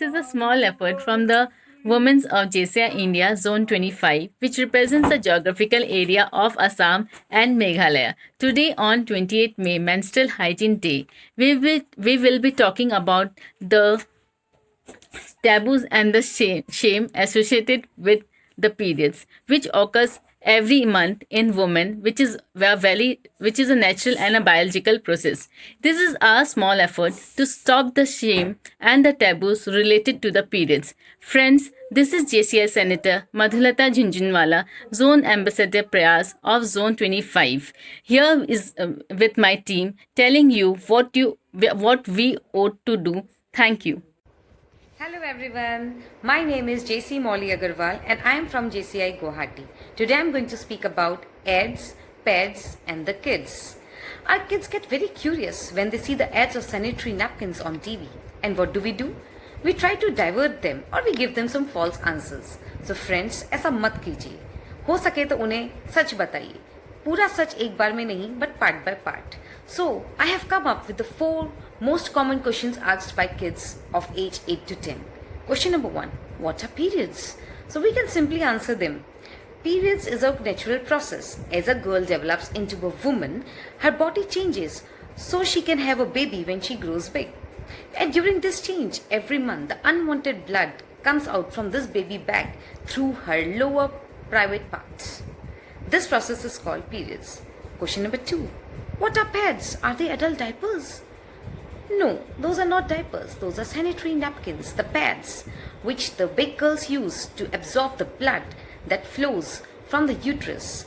is a small effort from the Women of JCI India Zone 25, which represents the geographical area of Assam and Meghalaya. Today, on 28th May, Menstrual Hygiene Day, we will be talking about the taboos and the shame associated with the periods, which occurs every month in women, which is a natural and a biological process. This is our small effort to stop the shame and the taboos related to the periods. Friends, this is JCI Senator Madhulata Jhunjhunwala, Zone Ambassador Prayas of Zone 25. Here is with my team telling you what we ought to do. Thank you. Hello everyone, my name is JC Molly Agarwal and I am from JCI Guwahati. Today I am going to speak about ads, pads and the kids. Our kids get very curious when they see the ads of sanitary napkins on TV. And what do? We try to divert them or we give them some false answers. So friends, ऐसा मत कीजिए. हो सके तो उन्हें सच बताइए. पूरा सच एक बार में नहीं, but part by part. So, I have come up with the 4 most common questions asked by kids of age 8 to 10. Question number 1. What are periods? So, we can simply answer them. Periods is a natural process. As a girl develops into a woman, her body changes so she can have a baby when she grows big. And during this change, every month, the unwanted blood comes out from this baby bag through her lower private parts. This process is called periods. Question number 2. What are pads? Are they adult diapers? No, those are not diapers. Those are sanitary napkins, the pads, which the big girls use to absorb the blood that flows from the uterus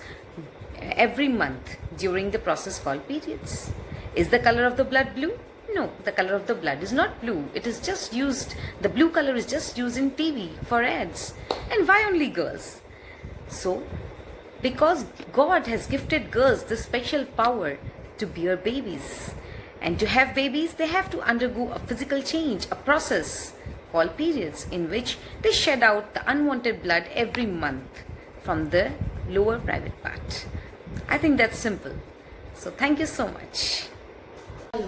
every month during the process called periods. Is the color of the blood blue? No, the color of the blood is not blue. It is just used, the blue color is just used in TV for ads. And why only girls? So, because God has gifted girls this special power to bear babies. And to have babies, they have to undergo a physical change, a process called periods, in which they shed out the unwanted blood every month from the lower private part. I think that's simple. So thank you so much. Hello,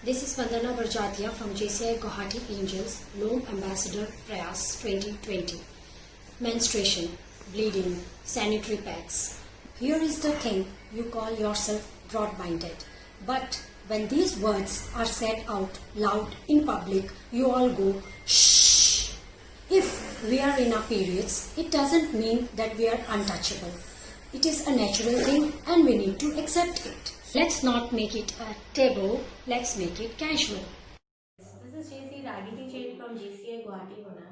this is Vandana Barjatia from JCI Guwahati Angels, Lone Ambassador Prayas 2020. Menstruation, bleeding, sanitary pads. Here is the thing, you call yourself broad-minded. But when these words are said out loud in public, you all go, shh. If we are in our periods, it doesn't mean that we are untouchable. It is a natural thing and we need to accept it. Let's not make it a taboo, let's make it casual. This is JC Ragini Chain from JCI Guwahati, Pune.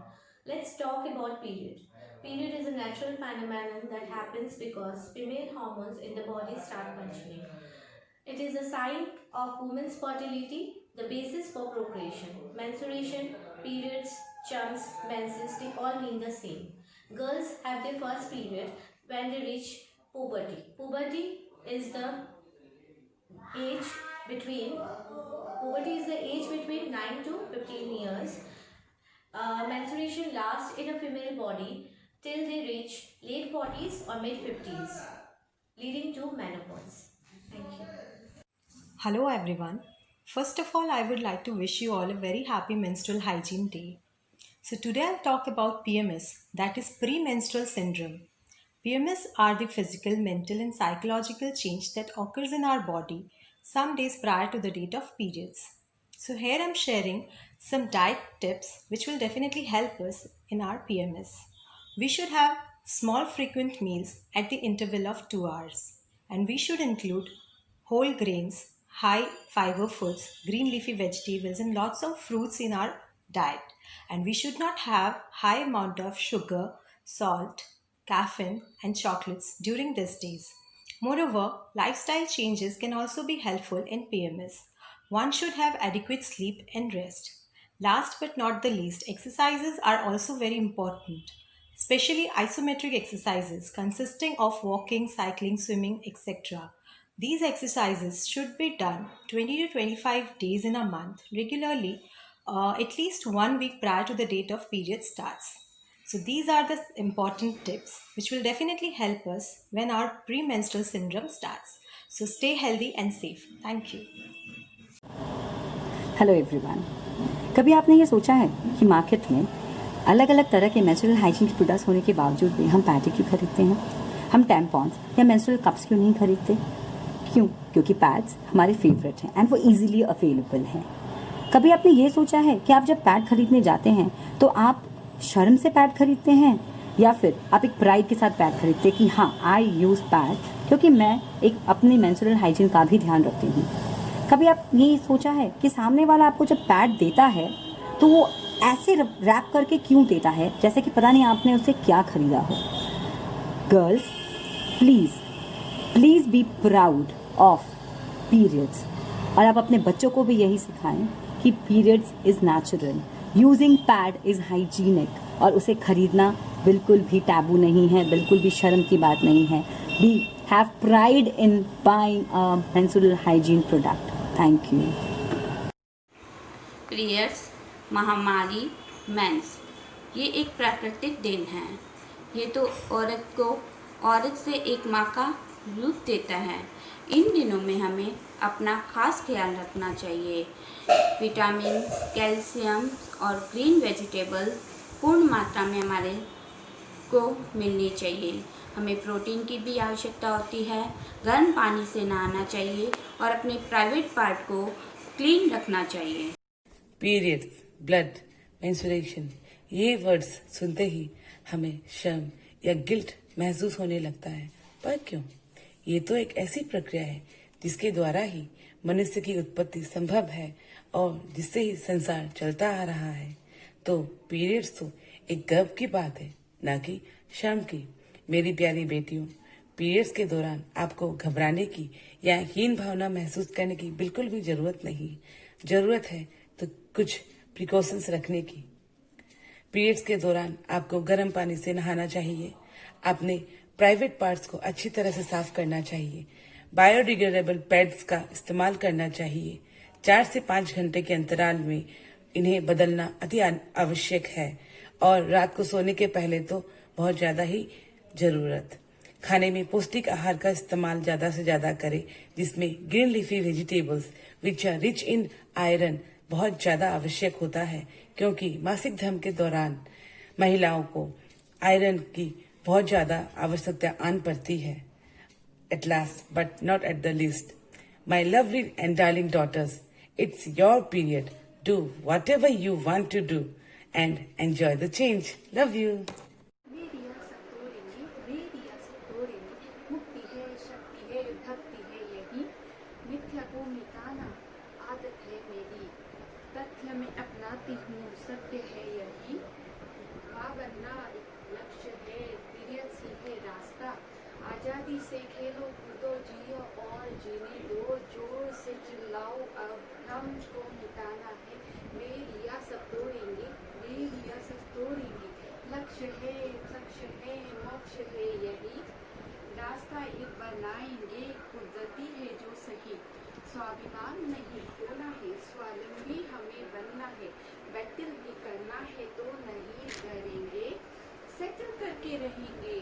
Let's talk about period. Period is a natural phenomenon that happens because female hormones in the body start functioning. It is a sign of women's fertility, the basis for procreation. Menstruation, periods, chumps, menses, they all mean the same. Girls have their first period when they reach puberty. Puberty is the age between 9 to 15 years. Menstruation lasts in a female body till they reach late 40s or mid 50s, leading to menopause. Thank you. Hello everyone. First of all, I would like to wish you all a very happy menstrual hygiene day. So today I'll talk about PMS, that is premenstrual syndrome. PMS are the physical, mental and psychological change that occurs in our body some days prior to the date of periods. So here I'm sharing some diet tips which will definitely help us in our PMS. We should have small frequent meals at the interval of 2 hours, and we should include whole grains, high fiber foods, green leafy vegetables and lots of fruits in our diet. And we should not have high amount of sugar, salt, caffeine and chocolates during these days. Moreover, lifestyle changes can also be helpful in PMS. One should have adequate sleep and rest. Last but not the least, exercises are also very important, especially isometric exercises consisting of walking, cycling, swimming, etc. These exercises should be done 20 to 25 days in a month regularly, at least 1 week prior to the date of period starts. So these are the important tips which will definitely help us when our premenstrual syndrome starts. So stay healthy and safe. Thank you. Hello everyone. कभी आपने ये सोचा है कि market में अलग अलग तरह के मेंस्ट्रुअल हाइजीन के प्रोडक्ट्स होने के बावजूद भी हम पैड क्यों खरीदते हैं? हम टैम्पॉन्स या मेंस्ट्रुअल कप्स क्यों नहीं खरीदते? क्यों? क्योंकि पैड्स हमारे फेवरेट हैं एंड वो इजीली अवेलेबल हैं। कभी आपने ये सोचा है कि आप जब पैड खरीदने जाते हैं तो आप शर्म से पैड खरीदते हैं या फिर आप एक प्राइड के साथ पैड खरीदते हैं कि हाँ, आई यूज़ पैड क्योंकि मैं एक अपनी मेंस्ट्रुअल हाइजीन का भी ध्यान रखती हूँ? कभी आप ये सोचा है कि सामने वाला आपको जब पैड देता है तो वो ऐसे रैप करके क्यों देता है जैसे कि पता नहीं आपने उससे क्या खरीदा हो? Girls, please be proud of periods और आप अपने बच्चों को भी यही सिखाएं कि periods is natural, using pad is hygienic और उसे खरीदना बिल्कुल भी टैबू नहीं है, बिल्कुल भी शर्म की बात नहीं है। We have pride in buying a menstrual hygiene product. Thank you. Periods, महामारी, मेंस, ये एक प्राकृतिक देन है। ये तो औरत से एक माँ का रूप देता है। इन दिनों में हमें अपना खास ख्याल रखना चाहिए। विटामिन, कैल्शियम और ग्रीन वेजिटेबल पूर्ण मात्रा में हमारे को मिलनी चाहिए। हमें प्रोटीन की भी आवश्यकता होती है। गर्म पानी से नहाना चाहिए और अपने प्राइवेट पार्ट को क्लीन रखना चाहिए। पीरियड्स, ब्लड, मेंस्ट्रुएशन, ये वर्ड्स सुनते ही हमें शर्म या गिल्ट महसूस होने लगता है। पर क्यों? ये तो एक ऐसी प्रक्रिया है जिसके द्वारा ही मनुष्य की उत्पत्ति संभव है और जिससे ही संसार चलता आ रहा है। तो पीरियड्स तो एक गर्व की बात है, ना कि शर्म की। मेरी प्यारी बेटियों, पीरियड्स के दौरान आपको घबराने की या हीन भावना महसूस करने की बिल्कुल भी जरूरत नहीं। जरूरत है तो कुछ प्रिकॉशंस रखने की। पीरियड्स के दौरान आपको गर्म पानी से नहाना चाहिए। अपने प्राइवेट पार्ट्स को अच्छी तरह से साफ करना चाहिए। बायोडिग्रेडेबल पैड्स का इस्तेमाल करना चाहिए। 4 से 5 घंटे के अंतराल में इन्हें बदलना अति आवश्यक है और रात को सोने के पहले तो बहुत ज्यादा ही जरूरत। खाने में पौष्टिक आहार का इस्तेमाल ज्यादा से ज्यादा करें, जिसमें green leafy vegetables which are rich in iron बहुत ज्यादा आवश्यक होता है, क्योंकि मासिक धर्म के दौरान महिलाओं को आयरन की बहुत ज्यादा आवश्यकता आन पड़ती है। At last, but not at the least, my lovely and darling daughters, it's your period. Do whatever you want to do and enjoy the change. Love you. मुक्ति है, शक्ति है, भक्ति है, यही मिथ्या को मिटाना आदत है मेरी। तथ्य में अपनाती हूँ, सत्य है यही। बनना लक्ष्य है, पीरियड्स ही है रास्ता। आजादी से खेलो कूदो, जियो और जीने दो। जोर से चिल्लाओ, अब हमको मिटाना है। मेरिया सब तोड़ेंगे, मेरिया सब तोड़ेंगे। लक्ष्य है, मोक्ष है यही। रास्ता एक बनाएंगे, कुदरती है जो सही। स्वाभिमान नहीं खोना है, स्वावलंबी हमें बनना है। बैटल भी करना है तो नहीं डरेंगे, सेटल करके रहेंगे।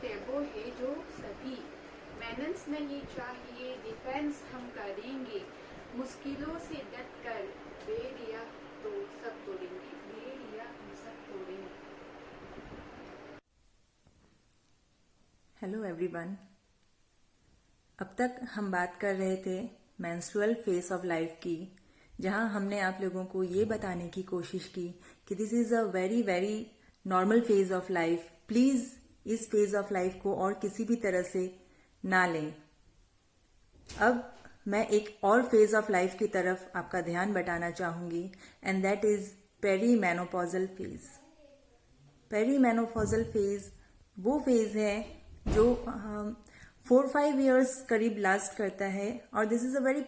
टैबो है जो सभी, बैलेंस नहीं चाहिए, डिफेंस हम करेंगे। मुश्किलों से डट कर, बेरिया तो सब तोड़ेंगे, बेरिया हम सब तोड़ेंगे। Hello everyone. अब तक हम बात कर रहे थे मेंस्ट्रुअल फेज ऑफ लाइफ की, जहां हमने आप लोगों को ये बताने की कोशिश की कि this is a very very normal phase of life. Please इस फेज ऑफ लाइफ को और किसी भी तरह से ना लें। अब मैं एक और फेज ऑफ लाइफ की तरफ आपका ध्यान बटाना चाहूंगी, and that is perimenopausal phase. Perimenopausal phase वो फेज है जो 4-5 इयर्स करीब लास्ट करता है, और दिस इज अ वेरी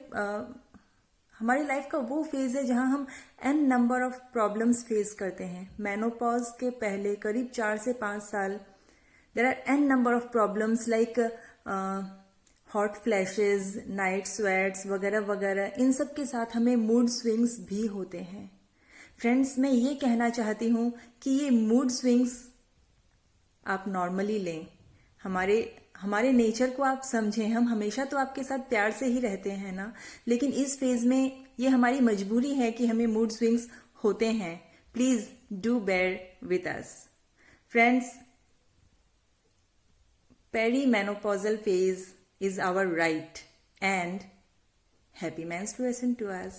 हमारी लाइफ का वो फेज है जहां हम n number of problems face करते हैं। मेनोपॉज के पहले करीब 4 से 5 साल there are n number of problems like hot flashes, night sweats वगैरह वगैरह। इन सब के साथ हमें मूड स्विंग्स भी होते हैं। फ्रेंड्स, मैं ये कहना चाहती हूं कि ये मूड स्विंग्स आप नॉर्मली लें। हमारे नेचर को आप समझें। हम हमेशा तो आपके साथ प्यार से ही रहते हैं ना, लेकिन इस फेज में ये हमारी मजबूरी है कि हमें मूड स्विंग्स होते हैं, please do bear with us. Friends, perimenopausal phase is our right, and happy menstruation to us.